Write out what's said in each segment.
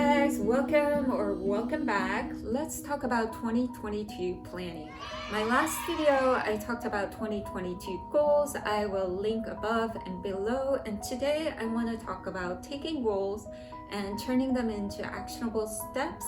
Sketchbaks, welcome back. Let's talk about 2022 planning. My last video, I talked about 2022 goals. I will link above and below. And today I want to talk about taking goals and turning them into actionable steps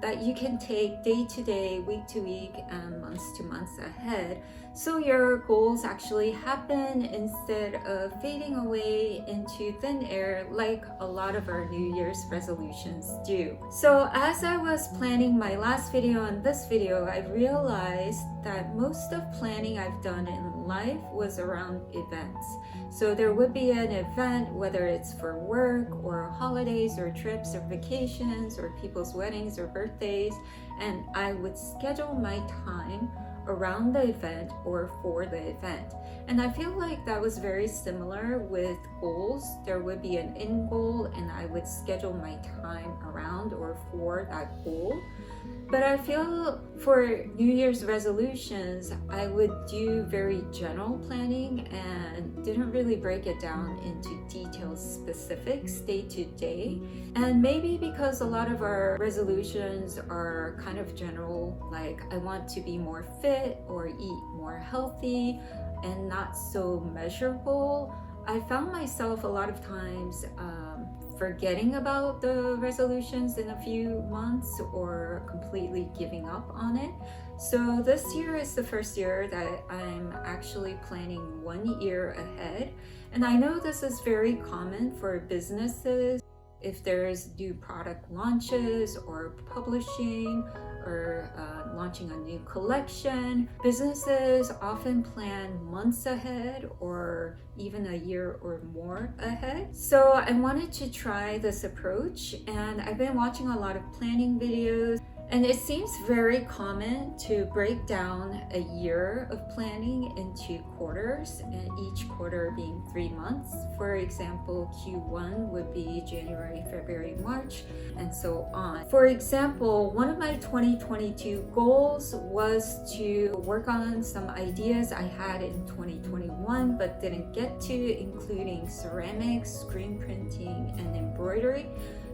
that you can take day to day, week to week, and months to months ahead. So your goals actually happen instead of fading away into thin air like a lot of our New Year's resolutions do. So as I was planning my last video and this video, I realized that most of planning I've done in life was around events. So there would be an event, whether it's for work or holidays or trips or vacations or people's weddings or birthdays, and I would schedule my time around the event or for the event. And I feel like that was very similar with goals. There would be an end goal and I would schedule my time around or for that goal. But I feel for New Year's resolutions, I would do very general planning and didn't really break it down into detailed specifics day to day. And maybe because a lot of our resolutions are kind of general, like I want to be more fit or eat more healthy and not so measurable, I found myself a lot of times forgetting about the resolutions in a few months or completely giving up on it. So this year is the first year that I'm actually planning 1 year ahead. And I know this is very common for businesses. If there's new product launches or publishing or launching a new collection, businesses often plan months ahead or even a year or more ahead. So I wanted to try this approach, and I've been watching a lot of planning videos. And it seems very common to break down a year of planning into quarters, and each quarter being 3 months. For example, Q1 would be January, February, March, and so on. For example, one of my 2022 goals was to work on some ideas I had in 2021 but didn't get to, including ceramics, screen printing, and embroidery.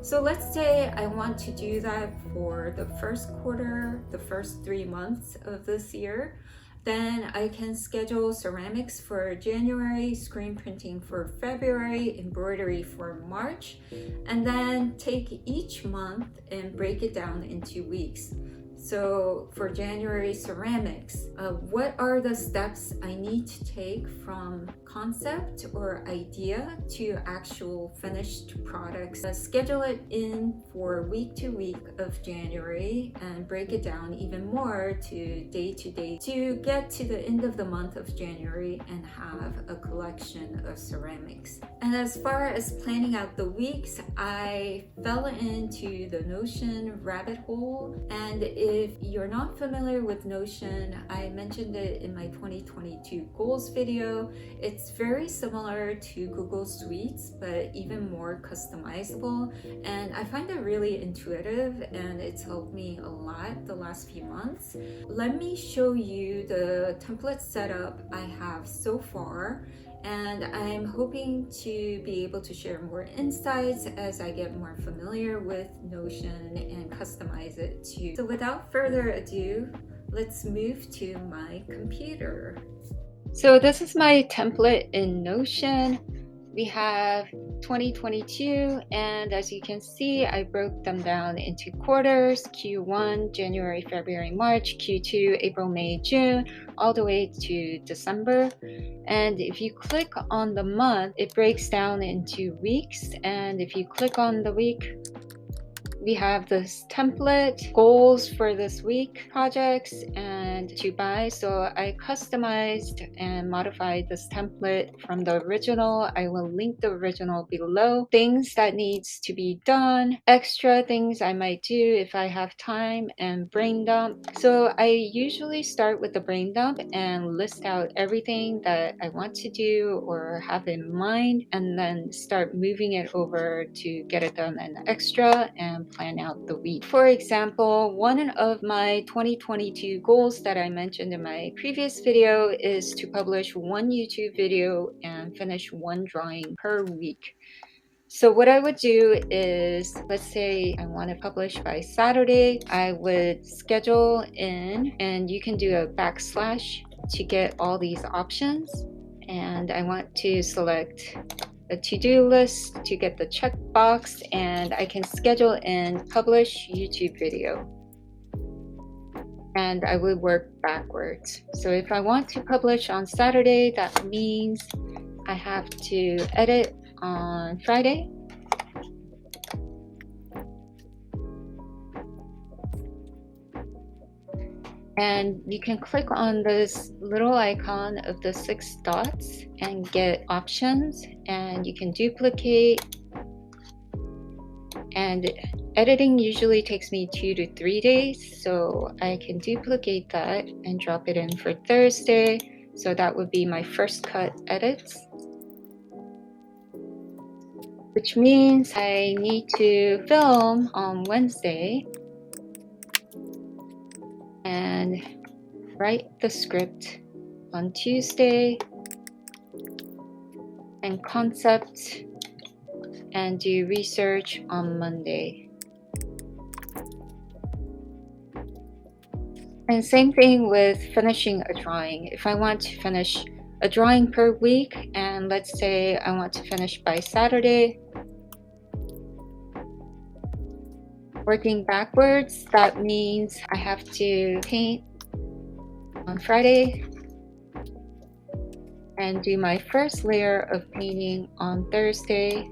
So let's say I want to do that for the first quarter, the first 3 months of this year. Then I can schedule ceramics for January, screen printing for February, embroidery for March, and then take each month and break it down into weeks. So for January ceramics, what are the steps I need to take from concept or idea to actual finished products? Schedule it in for week to week of January and break it down even more to day to get to the end of the month of January and have a collection of ceramics. And as far as planning out the weeks, I fell into the Notion rabbit hole. And if you're not familiar with Notion, I mentioned it in my 2022 goals video. It's very similar to Google Suites, but even more customizable. And I find it really intuitive, and it's helped me a lot the last few months. Let me show you the template setup I have so far. And I'm hoping to be able to share more insights as I get more familiar with Notion and customize it too. So without further ado, let's move to my computer. So this is my template in Notion. We have 2022, and as you can see, I broke them down into quarters: Q1, January, February, March; Q2, April, May, June, all the way to December. And if you click on the month, it breaks down into weeks. And if you click on the week, we have this template, goals for this week, projects, and to buy. So I customized and modified this template from the original. I will link the original below. Things that needs to be done, extra things I might do if I have time, and brain dump. So I usually start with the brain dump and list out everything that I want to do or have in mind, and then start moving it over to get it done an extra and plan out the week. For example, one of my 2022 goals that I mentioned in my previous video is to publish 1 YouTube video and finish 1 drawing per week. So what I would do is, let's say I want to publish by Saturday, I would schedule in, and you can do a backslash to get all these options. And I want to select a to-do list to get the checkbox, and I can schedule in publish YouTube video. And I would work backwards. So if I want to publish on Saturday, that means I have to edit on Friday. And you can click on this little icon of the 6 dots and get options, and you can duplicate. And editing usually takes me 2 to 3 days, so I can duplicate that and drop it in for Thursday. So that would be my first cut edits, which means I need to film on Wednesday and write the script on Tuesday and concept and do research on Monday. And same thing with finishing a drawing. If I want to finish a drawing per week, and let's say I want to finish by Saturday, working backwards, that means I have to paint on Friday and do my first layer of painting on Thursday.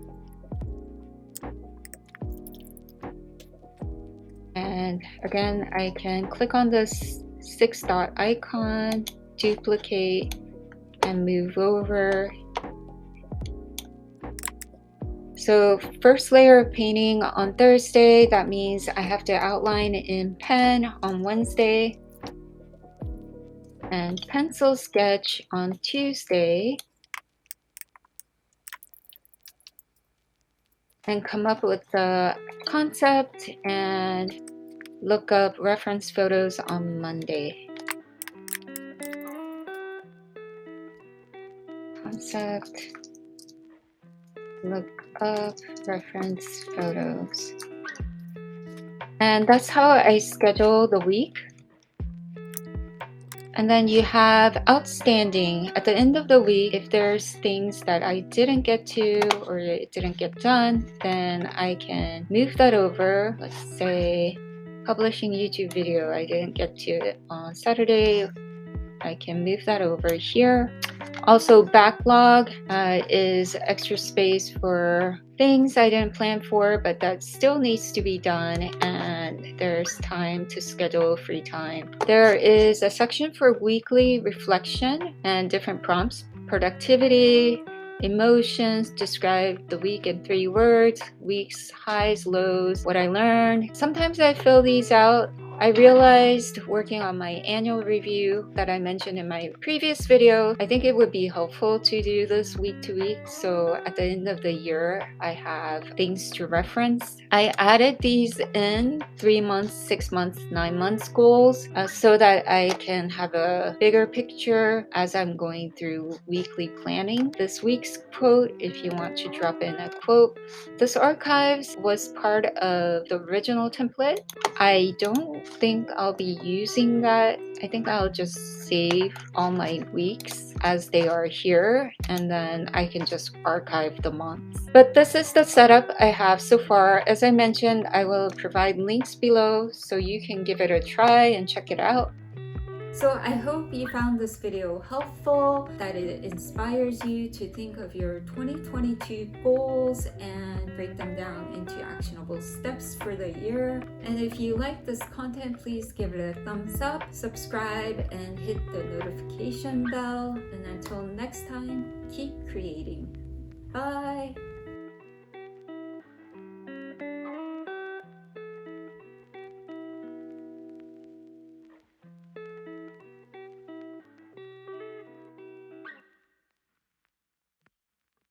And again, I can click on this 6 dot icon, duplicate, and move over. So first layer of painting on Thursday, that means I have to outline in pen on Wednesday and pencil sketch on Tuesday and come up with the concept and look up reference photos on Monday. Concept, look up reference photos. And that's how I schedule the week. And then you have outstanding. At the end of the week, if there's things that I didn't get to or it didn't get done, then I can move that over. Let's say publishing YouTube video, I didn't get to it on Saturday. I can move that over here. Also, backlog is extra space for things I didn't plan for, but that still needs to be done, and there's time to schedule free time. There is a section for weekly reflection and different prompts. Productivity, emotions, describe the week in 3 words, week's highs, lows, what I learned. Sometimes I fill these out. I realized working on my annual review that I mentioned in my previous video, I think it would be helpful to do this week to week. So at the end of the year, I have things to reference. I added these in 3 months, 6 months, 9 months goals so that I can have a bigger picture as I'm going through weekly planning. This week's quote, if you want to drop in a quote. This archives was part of the original template. I don't think I'll be using that. I think I'll just save all my weeks as they are here, and then I can just archive the months. But this is the setup I have so far. As I mentioned, I will provide links below so you can give it a try and check it out. So I hope you found this video helpful, that it inspires you to think of your 2022 goals and break them down into actionable steps for the year. And if you like this content, please give it a thumbs up, subscribe, and hit the notification bell. And until next time, keep creating. Bye!